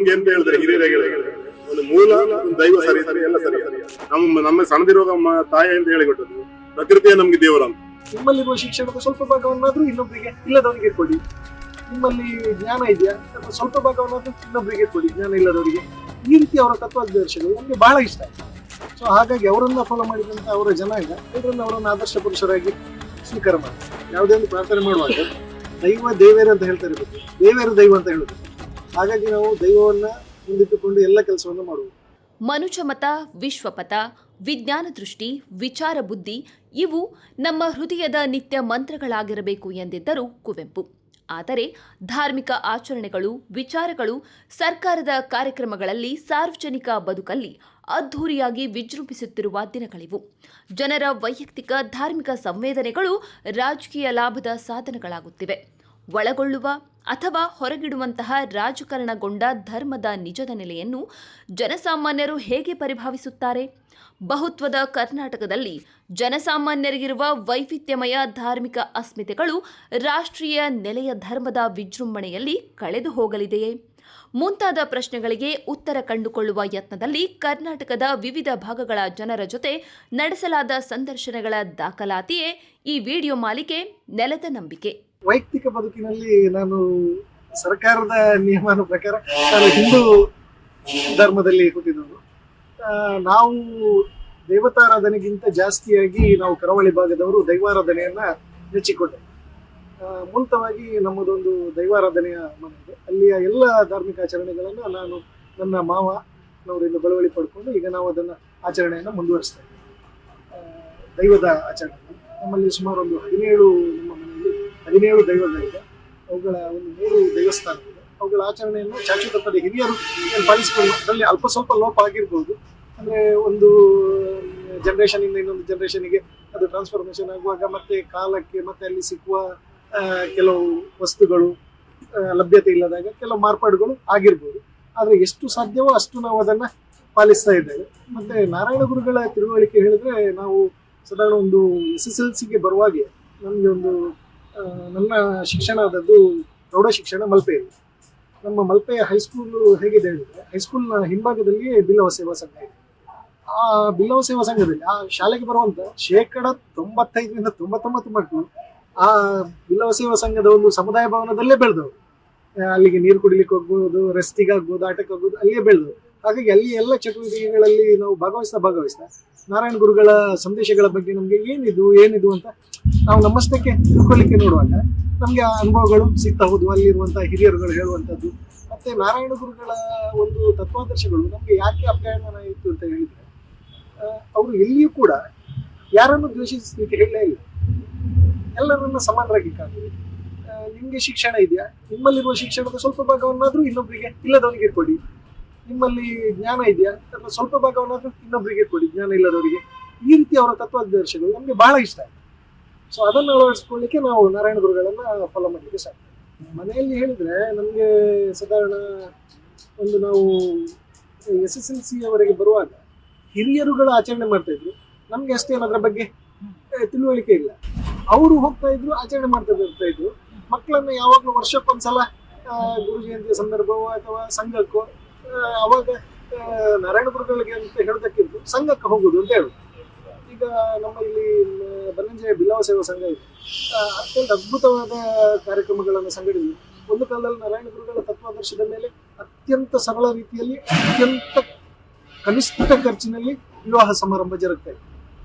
ನಮ್ಗೆ ಎಂತ ಹೇಳಿದ್ರೆ ಹಿರಿಯರಿಗೆ ಹೇಳಿದ್ರೆ ಒಂದು ಮೂಲ ಒಂದು ದೈವ ಸರಿ ಸರಿ ಎಲ್ಲ ಸರಿ. ನಮ್ಮ ಸಣ್ಣದಿರುವಾಗ ತಾಯಿ ಅಂತ ಹೇಳಿಕೊಟ್ಟದ್ದು ಪ್ರಕೃತಿಯೇ ನಮ್ಗೆ ದೇವರ ಅಂತ. ನಿಮ್ಮಲ್ಲಿರುವ ಶಿಕ್ಷಣದ ಸ್ವಲ್ಪ ಭಾಗವನ್ನಾದ್ರೂ ಇನ್ನೊಬ್ಬರಿಗೆ ಇಲ್ಲದವರಿಗೆ ಕೊಡಿ. ನಿಮ್ಮಲ್ಲಿ ಜ್ಞಾನ ಇದೆಯಾ ಸ್ವಲ್ಪ ಭಾಗವನ್ನಾದ್ರೂ ಇನ್ನೊಬ್ಬರಿಗೆ ಕೊಡಿ, ಜ್ಞಾನ ಇಲ್ಲದವರಿಗೆ. ಈ ರೀತಿ ಅವರ ತತ್ವಾದರ್ಶಗಳು ನಮಗೆ ಬಹಳ ಇಷ್ಟ ಆಯ್ತು. ಸೊ ಹಾಗಾಗಿ ಅವರನ್ನ ಫಾಲೋ ಮಾಡಿದಂತ ಅವರ ಜನಾಂಗ ಅವರನ್ನ ಆದರ್ಶ ಪುರುಷರಾಗಿ ಸ್ವೀಕಾರ ಮಾಡಿ ಯಾವುದೇ ಒಂದು ಪ್ರಾರ್ಥನೆ ಮಾಡುವಾಗ ದೈವ ದೇವೇರ ಅಂತ ಹೇಳ್ತಾ ಇರಬೇಕು, ದೇವೇರ ದೈವ ಅಂತ ಹೇಳುದು. ಹಾಗಾಗಿ ನಾವು ದೈವವನ್ನ ಮುಂದಿಟ್ಟುಕೊಂಡು ಎಲ್ಲ ಕೆಲಸವನ್ನು ಮಾಡುವುದು. ಮನುಜ ಮತ, ವಿಶ್ವಪಥ, ವಿಜ್ಞಾನ ದೃಷ್ಟಿ, ವಿಚಾರ ಬುದ್ಧಿ ಇವು ನಮ್ಮ ಹೃದಯದ ನಿತ್ಯ ಮಂತ್ರಗಳಾಗಿರಬೇಕು ಎಂದಿದ್ದರು ಕುವೆಂಪು. ಆದರೆ ಧಾರ್ಮಿಕ ಆಚರಣೆಗಳು, ವಿಚಾರಗಳು ಸರ್ಕಾರದ ಕಾರ್ಯಕ್ರಮಗಳಲ್ಲಿ, ಸಾರ್ವಜನಿಕ ಬದುಕಲ್ಲಿ ಅದ್ಧೂರಿಯಾಗಿ ವಿಜೃಂಭಿಸುತ್ತಿರುವ ದಿನಗಳಿವು. ಜನರ ವೈಯಕ್ತಿಕ ಧಾರ್ಮಿಕ ಸಂವೇದನೆಗಳು ರಾಜಕೀಯ ಲಾಭದ ಸಾಧನಗಳಾಗುತ್ತಿವೆ. ಒಳಗೊಳ್ಳುವ ಅಥವಾ ಹೊರಗಿಡುವಂತಹ ರಾಜಕಾರಣಗೊಂಡ ಧರ್ಮದ ನಿಜದ ನೆಲೆಯನ್ನು ಜನಸಾಮಾನ್ಯರು ಹೇಗೆ ಪರಿಭಾವಿಸುತ್ತಾರೆ? ಬಹುತ್ವದ ಕರ್ನಾಟಕದಲ್ಲಿ ಜನಸಾಮಾನ್ಯರಿಗಿರುವ ವೈವಿಧ್ಯಮಯ ಧಾರ್ಮಿಕ ಅಸ್ಮಿತೆಗಳು ರಾಷ್ಟ್ರೀಯ ನೆಲೆಯ ಧರ್ಮದ ವಿಜೃಂಭಣೆಯಲ್ಲಿ ಕಳೆದು ಹೋಗಲಿದೆಯೇ? ಮುಂತಾದ ಪ್ರಶ್ನೆಗಳಿಗೆ ಉತ್ತರ ಕಂಡುಕೊಳ್ಳುವ ಯತ್ನದಲ್ಲಿ ಕರ್ನಾಟಕದ ವಿವಿಧ ಭಾಗಗಳ ಜನರ ಜೊತೆ ನಡೆಸಲಾದ ಸಂದರ್ಶನಗಳ ದಾಖಲಾತಿಯೇ ಈ ವಿಡಿಯೋ ಮಾಲಿಕೆ ನೆಲದ ನಂಬಿಕೆ. ವೈಯಕ್ತಿಕ ಬದುಕಿನಲ್ಲಿ ನಾನು ಸರ್ಕಾರದ ನಿಯಮನ ಪ್ರಕಾರ ನಾನು ಹಿಂದೂ ಧರ್ಮದಲ್ಲಿ ಹುಟ್ಟಿದವರು. ನಾವು ದೇವತಾರಾಧನೆಗಿಂತ ಜಾಸ್ತಿಯಾಗಿ ನಾವು ಕರಾವಳಿ ಭಾಗದವರು ದೈವಾರಾಧನೆಯನ್ನ ಮೆಚ್ಚಿಕೊಂಡೆ. ಮೂಲತವಾಗಿ ನಮ್ಮದೊಂದು ದೈವಾರಾಧನೆಯ ಮನೆ ಇದೆ. ಅಲ್ಲಿಯ ಎಲ್ಲ ಧಾರ್ಮಿಕ ಆಚರಣೆಗಳನ್ನ ನಾನು ನನ್ನ ಮಾವನವರಿಂದ ಬಳುವಳಿ ಪಡ್ಕೊಂಡು ಈಗ ನಾವು ಅದನ್ನ ಆಚರಣೆಯನ್ನು ಮುಂದುವರಿಸ್ತಾ ಇದ್ದೀವಿ. ದೈವದ ಆಚರಣೆ ನಮ್ಮಲ್ಲಿ ಸುಮಾರು ಒಂದು 17 ನಮ್ಮ ಮನೆಯಲ್ಲಿ 17 ದೈವಗಳಿದೆ. ಅವುಗಳ ಒಂದು 3 ದೇವಸ್ಥಾನ ಇದೆ. ಅವುಗಳ ಆಚರಣೆಯನ್ನು ಶಾಶ್ವತವಾದ ಹಿರಿಯರು ಪಾಲಿಸಿಕೊಂಡು ಅದರಲ್ಲಿ ಅಲ್ಪ ಸ್ವಲ್ಪ ಲೋಪ ಆಗಿರ್ಬೋದು. ಅಂದ್ರೆ ಒಂದು ಜನರೇಷನ್ ಇಂದ ಇನ್ನೊಂದು ಜನರೇಷನ್ಗೆ ಅದು ಟ್ರಾನ್ಸ್ಫಾರ್ಮೇಶನ್ ಆಗುವಾಗ ಮತ್ತೆ ಕಾಲಕ್ಕೆ ಮತ್ತೆ ಅಲ್ಲಿ ಸಿಕ್ಕುವ ಕೆಲವು ವಸ್ತುಗಳು ಲಭ್ಯತೆ ಇಲ್ಲದಾಗ ಕೆಲವು ಮಾರ್ಪಾಡುಗಳು ಆಗಿರ್ಬೋದು. ಆದ್ರೆ ಎಷ್ಟು ಸಾಧ್ಯವೋ ಅಷ್ಟು ನಾವು ಅದನ್ನ ಪಾಲಿಸ್ತಾ ಇದ್ದೇವೆ. ಮತ್ತೆ ನಾರಾಯಣ ಗುರುಗಳ ತಿಳುವಳಿಕೆ ಹೇಳಿದ್ರೆ ನಾವು ಸಾಧಾರಣ ಒಂದು SSLCಗೆ ಬರುವಾಗೆ ನಮಗೆ ಒಂದು ನನ್ನ ಶಿಕ್ಷಣ ಆದದ್ದು ಪ್ರೌಢ ಶಿಕ್ಷಣ ಮಲ್ಪೆಯಲ್ಲಿ. ನಮ್ಮ ಮಲ್ಪೆಯ ಹೈಸ್ಕೂಲ್ ಹೇಗಿದೆ ಹೇಳಿದ್ರೆ ಹೈಸ್ಕೂಲ್ನ ಹಿಂಭಾಗದಲ್ಲಿ ಬಿಲ್ಲವ ಸೇವಾ ಸಂಘ ಇದೆ. ಆ ಬಿಲ್ಲವ ಸೇವಾ ಸಂಘದಲ್ಲಿ ಆ ಶಾಲೆಗೆ ಬರುವಂತ 95% 99% ಮಕ್ಕಳು ಆ ಬಿಲ್ಲವ ಸೇವಾ ಸಂಘದ ಒಂದು ಸಮುದಾಯ ಭವನದಲ್ಲೇ ಬೆಳೆದವರು. ಅಲ್ಲಿಗೆ ನೀರು ಕುಡಿಲಿಕ್ಕೆ ಹೋಗ್ಬೋದು, ರೆಸ್ಟಿಗೆ ಆಗ್ಬೋದು, ಆಟಕ್ಕೆ ಆಗ್ಬೋದು, ಅಲ್ಲಿಯೇ ಬೆಳೆದವರು. ಹಾಗಾಗಿ ಅಲ್ಲಿ ಎಲ್ಲ ಚಟುವಟಿಕೆಗಳಲ್ಲಿ ನಾವು ಭಾಗವಹಿಸ್ತಾ ನಾರಾಯಣ ಗುರುಗಳ ಸಂದೇಶಗಳ ಬಗ್ಗೆ ನಮ್ಗೆ ಏನಿದು ಅಂತ ನಾವು ನಮ್ಮಷ್ಟಕ್ಕೆ ತಿಳ್ಕೊಳ್ಳಿಕ್ಕೆ ನೋಡುವಾಗ ನಮ್ಗೆ ಆ ಅನುಭವಗಳು ಸಿಗ್ತಾ ಹೋದ್ವು. ಅಲ್ಲಿರುವಂತಹ ಹಿರಿಯರುಗಳು ಹೇಳುವಂಥದ್ದು ಮತ್ತೆ ನಾರಾಯಣ ಗುರುಗಳ ಒಂದು ತತ್ವಾದರ್ಶಗಳು ನಮ್ಗೆ ಯಾಕೆ ಅಪ್ಯಾಯಮಾನ ಇತ್ತು ಅಂತ ಹೇಳಿದ್ರೆ ಅವರು ಎಲ್ಲಿಯೂ ಕೂಡ ಯಾರನ್ನು ದ್ವೇಷಿಸಲಿಕ್ಕೆ ಹೇಳಲೇ ಇಲ್ಲ. ಎಲ್ಲರನ್ನ ಸಮಾನರಾಗಿ ಕಾಣುವುದು. ನಿಮ್ಗೆ ಶಿಕ್ಷಣ ಇದೆಯಾ ನಿಮ್ಮಲ್ಲಿರುವ ಶಿಕ್ಷಣದ ಸ್ವಲ್ಪ ಭಾಗವನ್ನಾದ್ರೂ ಇನ್ನೊಬ್ಬರಿಗೆ ಇಲ್ಲದವರಿಗೆ ಕೊಡಿ. ನಿಮ್ಮಲ್ಲಿ ಜ್ಞಾನ ಇದೆಯಾ ಅದರ ಸ್ವಲ್ಪ ಭಾಗವನ್ನಾದ್ರೂ ಇನ್ನೊಬ್ಬರಿಗೆ ಕೊಡಿ, ಜ್ಞಾನ ಇಲ್ಲದವರಿಗೆ. ಈ ರೀತಿ ಅವರ ತತ್ವಾದರ್ಶಗಳು ನಮ್ಗೆ ಬಹಳ ಇಷ್ಟ ಆಯ್ತು. ಸೊ ಅದನ್ನು ಅಳವಡಿಸ್ಕೊಳ್ಳಿಕ್ಕೆ ನಾವು ನಾರಾಯಣ ಗುರುಗಳನ್ನ ಫಾಲೋ ಮಾಡಲಿಕ್ಕೆ ಸಾಧ್ಯ. ಮನೆಯಲ್ಲಿ ಹೇಳಿದ್ರೆ ನಮ್ಗೆ ಸಾಧಾರಣ ಒಂದು ನಾವು SSLC ಅವರೆಗೆ ಬರುವಾಗ ಹಿರಿಯರುಗಳ ಆಚರಣೆ ಮಾಡ್ತಾ ಇದ್ರು. ನಮ್ಗೆ ಅಷ್ಟೇನು ಅದರ ಬಗ್ಗೆ ತಿಳುವಳಿಕೆ ಇಲ್ಲ. ಅವರು ಹೋಗ್ತಾ ಇದ್ರು, ಆಚರಣೆ ಮಾಡ್ತಾ ಬರ್ತಾ ಇದ್ರು. ಮಕ್ಕಳನ್ನ ಯಾವಾಗಲೂ ವರ್ಷಕ್ಕೊಂದ್ಸಲ ಗುರು ಜಯಂತಿಯ ಸಂದರ್ಭವೋ ಅಥವಾ ಸಂಘಕ್ಕೋ ಅವಾಗ ನಾರಾಯಣ ಗುರುಗಳಿಗೆ ಅಂತ ಹೇಳೋದಕ್ಕಿಂತ ಸಂಘಕ್ಕೆ ಹೋಗುದು ಅಂತ ಹೇಳುದು. ಈಗ ನಮ್ಮ ಇಲ್ಲಿ ಬನ್ನಂಜೆಯ ಬಿಲ್ಲವ ಸೇವಾ ಸಂಘ ಇದೆ. ಅತ್ಯಂತ ಅದ್ಭುತವಾದ ಕಾರ್ಯಕ್ರಮಗಳನ್ನು ಸಂಘಟಿಸಿ ಒಂದು ಕಾಲದಲ್ಲಿ ನಾರಾಯಣ ಗುರುಗಳ ತತ್ವಾದರ್ಶದ ಮೇಲೆ ಅತ್ಯಂತ ಸರಳ ರೀತಿಯಲ್ಲಿ ಅತ್ಯಂತ ಕನಿಷ್ಠ ಖರ್ಚಿನಲ್ಲಿ ವಿವಾಹ ಸಮಾರಂಭ ಜರುಗ್ತಾ ಇತ್ತು.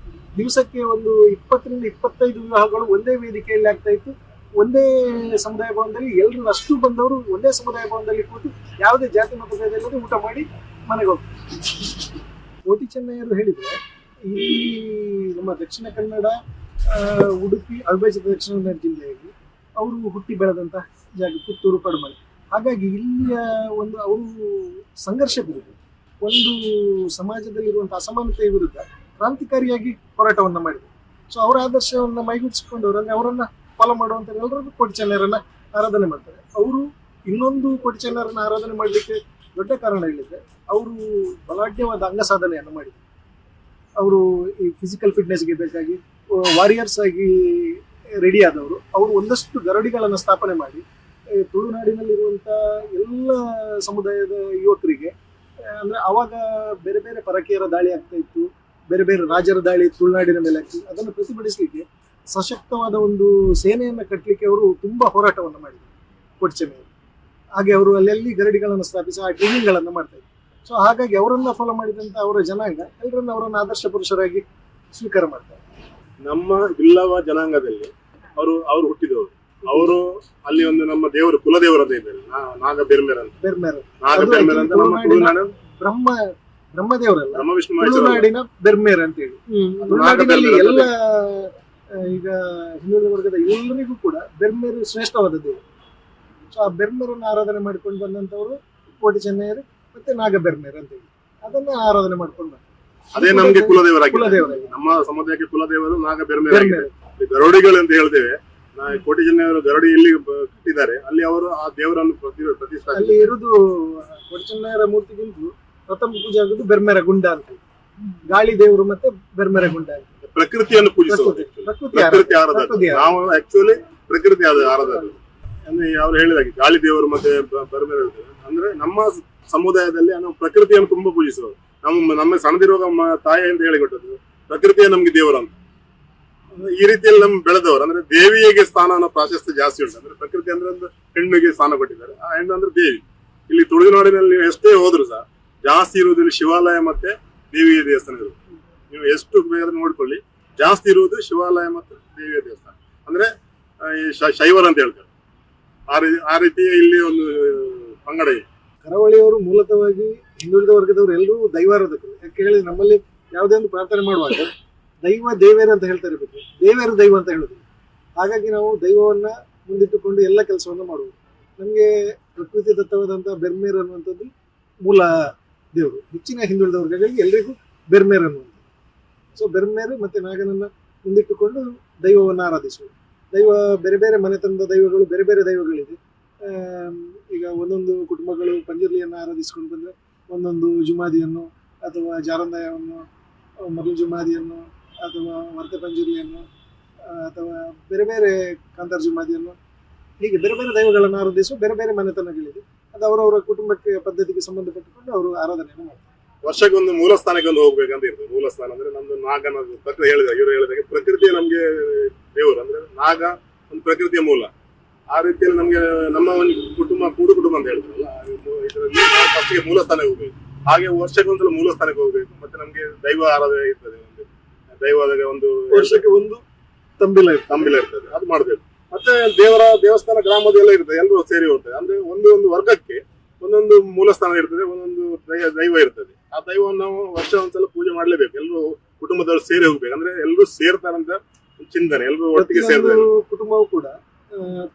ದಿವಸಕ್ಕೆ ಒಂದು 20 ರಿಂದ 25 ವಿವಾಹಗಳು ಒಂದೇ ವೇದಿಕೆಯಲ್ಲಿ ಆಗ್ತಾ ಇತ್ತು. ಒಂದೇ ಸಮುದಾಯ ಭವನದಲ್ಲಿ ಎಲ್ಲರೂ ಅಷ್ಟು ಬಂದವರು ಒಂದೇ ಸಮುದಾಯ ಭವನದಲ್ಲಿ ಕೂತು ಯಾವುದೇ ಜಾತಿ ಮತಭೇದವಿಲ್ಲದೆ ಊಟ ಮಾಡಿ ಮನೆಗೆ ಹೋಗ್ತಾರೆ. ಕೋಟಿ ಚೆನ್ನಯ್ಯರು ಹೇಳಿದ್ರೆ ಈ ನಮ್ಮ ದಕ್ಷಿಣ ಕನ್ನಡ ಉಡುಪಿ ಅವಿಭಜಿತ ದಕ್ಷಿಣ ಕನ್ನಡ ಜಿಲ್ಲೆಯಲ್ಲಿ ಅವರು ಹುಟ್ಟಿ ಬೆಳೆದಂತ ಜಾಗ ಪುತ್ತೂರು ಪಡಮಲೆ. ಹಾಗಾಗಿ ಇಲ್ಲಿಯ ಒಂದು ಅವರು ಸಂಘರ್ಷ ವಿರುದ್ಧ ಒಂದು ಸಮಾಜದಲ್ಲಿರುವಂತಹ ಅಸಮಾನತೆಯ ವಿರುದ್ಧ ಕ್ರಾಂತಿಕಾರಿಯಾಗಿ ಹೋರಾಟವನ್ನ ಮಾಡಿದರು. ಸೊ ಅವರ ಆದರ್ಶವನ್ನ ಮೈಗೂಡಿಸಿಕೊಂಡವರು ಅಂದ್ರೆ ಅವರನ್ನ ಫಾಲೋ ಮಾಡುವಂತ ಎಲ್ಲರೂ ಕೋಟಿ ಚೆನ್ನಯ್ಯರನ್ನ ಆರಾಧನೆ ಮಾಡ್ತಾರೆ. ಅವರು ಇನ್ನೊಂದು ಕೋಟಿ ಚೆನ್ನಯ್ಯರನ್ನ ಆರಾಧನೆ ಮಾಡಲಿಕ್ಕೆ ದೊಡ್ಡ ಕಾರಣ ಹೇಳಿದ್ರೆ ಅವರು ಬಲಾಢ್ಯವಾದ ಅಂಗ ಸಾಧನೆಯನ್ನು ಮಾಡಿದರು. ಅವರು ಈ ಫಿಸಿಕಲ್ ಫಿಟ್ನೆಸ್ಗೆ ಬೇಕಾಗಿ ವಾರಿಯರ್ಸ್ ಆಗಿ ರೆಡಿ ಆದವರು. ಅವರು ಒಂದಷ್ಟು ಗರಡಿಗಳನ್ನು ಸ್ಥಾಪನೆ ಮಾಡಿ ತುಳುನಾಡಿನಲ್ಲಿರುವಂಥ ಎಲ್ಲ ಸಮುದಾಯದ ಯುವಕರಿಗೆ ಅಂದರೆ ಅವಾಗ ಬೇರೆ ಬೇರೆ ಪರಕೀಯರ ದಾಳಿ ಆಗ್ತಾ ಇತ್ತು, ಬೇರೆ ಬೇರೆ ರಾಜರ ದಾಳಿ ತುಳುನಾಡಿನ ಮೇಲೆ ಆಗ್ತಿತ್ತು. ಅದನ್ನು ಪ್ರತಿಭಟಿಸಲಿಕ್ಕೆ ಸಶಕ್ತವಾದ ಒಂದು ಸೇನೆಯನ್ನು ಕಟ್ಟಲಿಕ್ಕೆ ಅವರು ತುಂಬ ಹೋರಾಟವನ್ನು ಮಾಡಿದರು ಕೋಟಿ ಚೆನ್ನಯ್ಯನವರು. ಹಾಗೆ ಅವರು ಅಲ್ಲೆಲ್ಲಿ ಗರಡಿಗಳನ್ನು ಸ್ಥಾಪಿಸಿ ಆ ಟ್ರೈನಿಂಗ್ಗಳನ್ನು ಮಾಡ್ತಾ ಇದ್ರು. ಸೊ ಹಾಗಾಗಿ ಅವರನ್ನ ಫಾಲೋ ಮಾಡಿದಂಥ ಅವರ ಜನಾಂಗ ಎಲ್ಲರನ್ನ ಅವರನ್ನು ಆದರ್ಶ ಪುರುಷರಾಗಿ ಸ್ವೀಕಾರ ಮಾಡ್ತಾರೆ. ನಮ್ಮ ಬಿಲ್ಲವ ಜನಾಂಗದಲ್ಲಿ ಅವರು ಹುಟ್ಟಿದವರು. ಅವರು ಅಲ್ಲಿ ಒಂದು ನಮ್ಮ ದೇವರು ಕುಲದೇವರು ಅಂತ ಇದ್ದಾರೆ, ನಾಗ ಬೆರ್ಮೇರ್ ಅಂತ. ನಾಗ ಬೆರ್ಮೇರ್ ಅಂತ ನಮ್ಮ ತುಳುನಾಡಿನ ಬ್ರಹ್ಮದೇವರಲ್ಲ, ನಮ್ಮ ವಿಷ್ಣು ತುಳುನಾಡಿನ ಬೆರ್ಮೇರ್ ಅಂತ ಹೇಳಿ. ತುಳುನಾಡಿನಲ್ಲಿ ಎಲ್ಲ ಈಗ ಹಿಂದುಳಿದ ವರ್ಗದ ಎಲ್ಲರಿಗೂ ಕೂಡ ಬೆರ್ಮೇರು ಶ್ರೇಷ್ಠವಾದ ದೇವರು. ಸೊ ಆ ಬೆರ್ಮೇರನ್ನು ಆರಾಧನೆ ಮಾಡ್ಕೊಂಡು ಬಂದಂತವರು ಕೋಟಿ ಚೆನ್ನಯ್ಯರು ಮತ್ತೆ ನಾಗ ಬೆರ್ಮೇರ್ ಅಂತ ಹೇಳಿ ಅದನ್ನ ಆರಾಧನೆ ಮಾಡ್ಕೊಂಡು ಬಂದ. ಅದೇ ನಮ್ಗೆ ಕುಲದೇವರಾಗಿ ನಮ್ಮ ಸಮುದಾಯಕ್ಕೆ ಕುಲದೇವರು ನಾಗ ಬೆರ್ಮೇರ್. ಗರುಡಿಗಳು ಅಂತ ಹೇಳ್ತೇವೆ. ಕೋಟಿ ಚೆನ್ನಯ್ಯವರು ಗರುಡಿ ಎಲ್ಲಿ ಕಟ್ಟಿದ್ದಾರೆ ಅಲ್ಲಿ ಅವರು ಆ ದೇವರನ್ನು ಪ್ರತಿಷ್ಠಾಪಿಸಿ ಅಲ್ಲಿ ಇರುವುದು ಕೋಟಿ ಚೆನ್ನಯ್ಯರ ಮೂರ್ತಿಗಿಂತ ಪ್ರಥಮ ಪೂಜೆ ಆಗುದು ಬೆರ್ಮೇರ ಗುಂಡ ಅಂತ, ಗಾಳಿ ದೇವರು ಮತ್ತೆ ಬೆರ್ಮೇರ ಗುಂಡ ಅಂತ. ಪ್ರಕೃತಿಯನ್ನು ಪೂಜಿಸುವುದು, ಪ್ರಕೃತಿ ಆರಾಧನೆ. ನಾವು ಆಕ್ಚುಲಿ ಪ್ರಕೃತಿ ಆರಾಧನೆ ಅಂದ್ರೆ ಅವ್ರು ಹೇಳಿದಾಗೆ ಗಾಳಿ ದೇವರು ಮತ್ತೆ ಬೆರ್ಮೇರ ಅಂದ್ರೆ ನಮ್ಮ ಸಮುದಾಯದಲ್ಲಿ ನಾವು ಪ್ರಕೃತಿಯನ್ನು ತುಂಬಾ ಪೂಜಿಸುವುದು. ನಮ್ಮ ಸಣ್ಣದಿರುವಾಗ ತಾಯಿ ಅಂತ ಹೇಳಿಕೊಟ್ಟದ್ದು ಪ್ರಕೃತಿಯ ನಮ್ಗೆ ದೇವರು ಅಂತ. ಈ ರೀತಿಯಲ್ಲಿ ನಮ್ ಬೆಳೆದವರು ಅಂದ್ರೆ ದೇವಿಗೆ ಸ್ಥಾನ ಪ್ರಾಶಸ್ತ್ಯ ಜಾಸ್ತಿ ಉಂಟು. ಅಂದ್ರೆ ಪ್ರಕೃತಿ ಅಂದ್ರೆ ಒಂದು ಹೆಣ್ಣಿಗೆ ಸ್ಥಾನ ಕೊಟ್ಟಿದ್ದಾರೆ. ಆ ಹೆಣ್ಣು ಅಂದ್ರೆ ದೇವಿ. ಇಲ್ಲಿ ತುಳುನಾಡಿನಲ್ಲಿ ನೀವು ಎಷ್ಟೇ ಹೋದ್ರು ಸಹ ಜಾಸ್ತಿ ಇರುವುದು ಇಲ್ಲಿ ಶಿವಾಲಯ ಮತ್ತೆ ದೇವಿಯ ದೇವಸ್ಥಾನ ಇರುವುದು. ನೀವು ಎಷ್ಟು ಬೇಕಾದ್ರೆ ನೋಡ್ಕೊಳ್ಳಿ, ಜಾಸ್ತಿ ಇರುವುದು ಶಿವಾಲಯ ಮತ್ತು ದೇವಿಯ ದೇವಸ್ಥಾನ. ಅಂದ್ರೆ ಶೈವರ ಅಂತ ಹೇಳ್ತಾರೆ. ಆ ರೀತಿ ಇಲ್ಲಿ ಒಂದು ಪಂಗಡ ಇದೆ. ಕರಾವಳಿಯವರು ಮೂಲತಃವಾಗಿ ಹಿಂದುಳಿದ ವರ್ಗದವರು ಎಲ್ಲರೂ ದೈವಾರಾಧಕರು. ಯಾಕೆ ಹೇಳಿದ್ರೆ ನಮ್ಮಲ್ಲಿ ಯಾವುದೇ ಒಂದು ಪ್ರಾರ್ಥನೆ ಮಾಡುವಾಗ ದೈವ ದೇವೇರು ಅಂತ ಹೇಳ್ತಾರೆ, ದೇವೇರು ದೈವ ಅಂತ ಹೇಳುದು. ಹಾಗಾಗಿ ನಾವು ದೈವವನ್ನ ಮುಂದಿಟ್ಟುಕೊಂಡು ಎಲ್ಲ ಕೆಲಸವನ್ನು ಮಾಡುವುದು. ನಮಗೆ ಪ್ರಕೃತಿ ದತ್ತವಾದಂಥ ಬೆರ್ಮೇರ್ ಅನ್ನುವಂಥದ್ದು ಮೂಲ ದೇವರು. ಹೆಚ್ಚಿನ ಹಿಂದುಳಿದ ವರ್ಗಗಳಿಗೆ ಎಲ್ಲರಿಗೂ ಬೆರ್ಮೇರ್ ಅನ್ನುವಂಥದ್ದು. ಸೊ ಬೆರ್ಮೇರು ಮತ್ತೆ ನಾಗನನ್ನ ಮುಂದಿಟ್ಟುಕೊಂಡು ದೈವವನ್ನು ಆರಾಧಿಸುವುದು. ದೈವ ಬೇರೆ ಬೇರೆ ಮನೆತನದ ದೈವಗಳು, ಬೇರೆ ಬೇರೆ ದೈವಗಳಿದೆ. ಈಗ ಒಂದೊಂದು ಕುಟುಂಬಗಳು ಪಂಜುರ್ಲಿಯನ್ನು ಆರಾಧಿಸ್ಕೊಂಡು ಬಂದರೆ ಒಂದೊಂದು ಜುಮಾದಿಯನ್ನು ಅಥವಾ ಜಾರಂದಾಯವನ್ನು, ಮರಳು ಜುಮಾದಿಯನ್ನು ಅಥವಾ ವರ್ತ ಪಂಜುರಿಯನ್ನು ಅಥವಾ ಬೇರೆ ಬೇರೆ ಕಾಂತಾರ್ ಜುಮಾದಿಯನ್ನು, ಹೀಗೆ ಬೇರೆ ಬೇರೆ ದೈವಗಳನ್ನು ಆರಾಧಿಸುವ ಬೇರೆ ಬೇರೆ ಮನೆತನಗಳಿದೆ. ಅದು ಅವರವರ ಕುಟುಂಬಕ್ಕೆ ಪದ್ಧತಿಗೆ ಸಂಬಂಧಪಟ್ಟುಕೊಂಡು ಅವರು ಆರಾಧನೆಯನ್ನು ಮಾಡ್ತಾರೆ. ವರ್ಷಕ್ಕೊಂದು ಮೂಲ ಸ್ಥಾನಕ್ಕೆ ಒಂದು ಹೋಗ್ಬೇಕಂತ ಇರ್ತದೆ. ಮೂಲ ಸ್ಥಾನ ಅಂದ್ರೆ ನಮ್ದು ನಾಗನ ಇವರು ಹೇಳಿದಾಗ ಪ್ರಕೃತಿಯ ನಮ್ಗೆ ದೇವರು ಅಂದ್ರೆ ನಾಗ ಒಂದು ಪ್ರಕೃತಿಯ ಮೂಲ. ಆ ರೀತಿಯಲ್ಲಿ ನಮ್ಗೆ ನಮ್ಮ ಒಂದು ಕುಟುಂಬ ಕೂಡು ಕುಟುಂಬ ಅಂತ ಹೇಳ್ತಾರಲ್ಲ, ಇದರಲ್ಲಿ ಫಸ್ಟ್ಗೆ ಮೂಲ ಸ್ಥಾನಕ್ಕೆ ಹೋಗ್ಬೇಕು. ಹಾಗೆ ವರ್ಷಕ್ಕೊಂದ್ಸಲ ಮೂಲ ಸ್ಥಾನಕ್ಕೆ ಹೋಗ್ಬೇಕು. ಮತ್ತೆ ನಮ್ಗೆ ದೈವ ಆರಾಧನೆ ಇರ್ತದೆ. ಒಂದು ದೈವದಾಗ ಒಂದು ವರ್ಷಕ್ಕೆ ಒಂದು ತಂಬಿಲ ಇರ್ತದೆ, ಅದು ಮಾಡ್ಬೇಕು. ಮತ್ತೆ ದೇವಸ್ಥಾನ ಗ್ರಾಮದ ಎಲ್ಲ ಇರ್ತದೆ, ಎಲ್ಲರೂ ಸೇರಿ ಹೋಗ್ತದೆ. ಅಂದ್ರೆ ಒಂದು ವರ್ಗಕ್ಕೆ ಒಂದೊಂದು ಮೂಲ ಸ್ಥಾನ ಇರ್ತದೆ, ಒಂದೊಂದು ದೈವ ಇರ್ತದೆ. ಆ ದೈವವನ್ನು ನಾವು ವರ್ಷ ಒಂದ್ಸಲ ಪೂಜೆ ಮಾಡ್ಲೇಬೇಕು. ಎಲ್ಲರೂ ಕುಟುಂಬದವರು ಸೇರಿ ಹೋಗ್ಬೇಕು. ಅಂದ್ರೆ ಎಲ್ಲರೂ ಸೇರ್ತಾರಂತ ಚಿಂತನೆ, ಎಲ್ಲರೂ ಒಟ್ಟಿಗೆ ಸೇರ್ತಾರೆ. ಕುಟುಂಬವು ಕೂಡ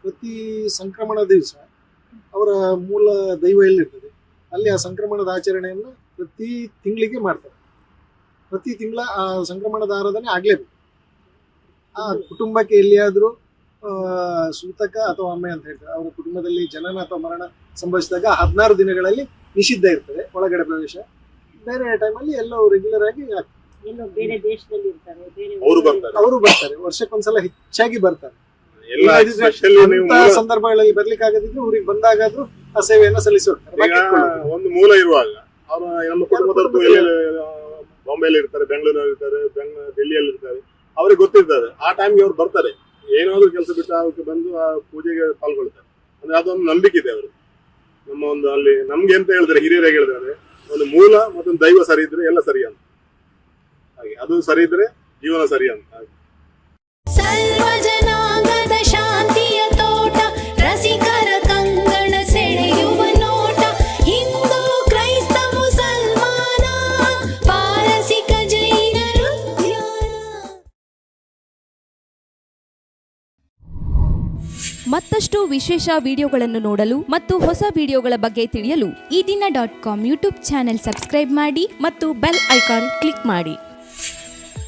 ಪ್ರತಿ ಸಂಕ್ರಮಣ ದಿವಸ ಅವರ ಮೂಲ ದೈವ ಎಲ್ಲಿರ್ತದೆ ಅಲ್ಲಿ ಆ ಸಂಕ್ರಮಣದ ಆಚರಣೆಯನ್ನು ಪ್ರತಿ ತಿಂಗಳಿಗೆ ಮಾಡ್ತಾರೆ. ಪ್ರತಿ ತಿಂಗಳ ಆ ಸಂಕ್ರಮಣದ ಆರಾಧನೆ ಆಗ್ಲೇಬೇಕು. ಆ ಕುಟುಂಬಕ್ಕೆ ಎಲ್ಲಿಯಾದ್ರೂ ಸೂತಕ ಅಥವಾ ಅಮ್ಮೆ ಅಂತ ಹೇಳ್ತಾರೆ, ಅವರ ಕುಟುಂಬದಲ್ಲಿ ಜನನ ಅಥವಾ ಮರಣ ಸಂಭವಿಸಿದಾಗ 16 ದಿನಗಳಲ್ಲಿ ನಿಷಿದ್ಧ ಇರ್ತದೆ ಒಳಗಡೆ ಪ್ರವೇಶ. ಬೇರೆ ಟೈಮಲ್ಲಿ ಎಲ್ಲರೂ ರೆಗ್ಯುಲರ್ ಆಗಿ ಬೇರೆ ದೇಶದಲ್ಲಿ ಇರ್ತಾರೆ, ಅವರು ಬರ್ತಾರೆ. ವರ್ಷಕ್ಕೊಂದ್ಸಲ ಹೆಚ್ಚಾಗಿ ಬರ್ತಾರೆ. ಸಂದರ್ಭಗಳಲ್ಲಿ ಬರ್ಲಿಕ್ಕೆ ಆಗದಿದ್ರು ಊರಿಗೆ ಬಂದಾಗಾದ್ರೂ ಆ ಸೇವೆಯನ್ನು ಸಲ್ಲಿಸಿ ಒಂದು ಮೂಲ ಇರುವಾಗ ಅವರು ನಮ್ಮ ಕುಟುಂಬದವರು ಬಾಂಬೆಯಲ್ಲಿ ಇರ್ತಾರೆ, ಬೆಂಗಳೂರಲ್ಲಿ ಇರ್ತಾರೆ, ಡೆಲ್ಲಿಯಲ್ಲಿ ಇರ್ತಾರೆ. ಅವ್ರಿಗೆ ಗೊತ್ತಿರ್ತದೆ. ಆ ಟೈಮ್ಗೆ ಅವ್ರು ಬರ್ತಾರೆ, ಏನಾದ್ರು ಕೆಲಸ ಬಿಟ್ಟು ಅವಕ್ಕೆ ಬಂದು ಆ ಪೂಜೆಗೆ ಪಾಲ್ಗೊಳ್ತಾರೆ. ಅಂದ್ರೆ ಅದೊಂದು ನಂಬಿಕೆ ಇದೆ ಅವರು. ನಮ್ಮ ಒಂದು ಅಲ್ಲಿ ನಮ್ಗೆ ಅಂತ ಹೇಳಿದ್ರೆ ಹಿರಿಯರಾಗಿ ಹೇಳಿದ್ರೆ ಒಂದು ಮೂಲ ಮತ್ತೊಂದು ದೈವ ಸರಿ ಇದ್ರೆ ಎಲ್ಲ ಸರಿ ಅಂತ. ಹಾಗೆ ಅದು ಸರಿ ಇದ್ರೆ ಜೀವನ ಸರಿ ಅಂತ. ಸರ್ವಜನಾಂಗದ ಶಾಂತಿಯ ತೋಟ, ರಸಿಕರ ಕಂಗಣ ಸೆಳೆಯುವ ನೋಟ, ಹಿಂದೂ ಕ್ರೈಸ್ತ ಮುಸಲ್ಮಾನ, ಪಾರಸಿಕ ಜೈನರು. ಮತ್ತಷ್ಟು ವಿಶೇಷ ವಿಡಿಯೋಗಳನ್ನು ನೋಡಲು ಮತ್ತು ಹೊಸ ವಿಡಿಯೋಗಳ ಬಗ್ಗೆ ತಿಳಿಯಲು ಈ ದಿನ .com ಯೂಟ್ಯೂಬ್ ಚಾನೆಲ್ ಸಬ್ಸ್ಕ್ರೈಬ್ ಮಾಡಿ ಮತ್ತು ಬೆಲ್ ಐಕಾನ್ ಕ್ಲಿಕ್ ಮಾಡಿ.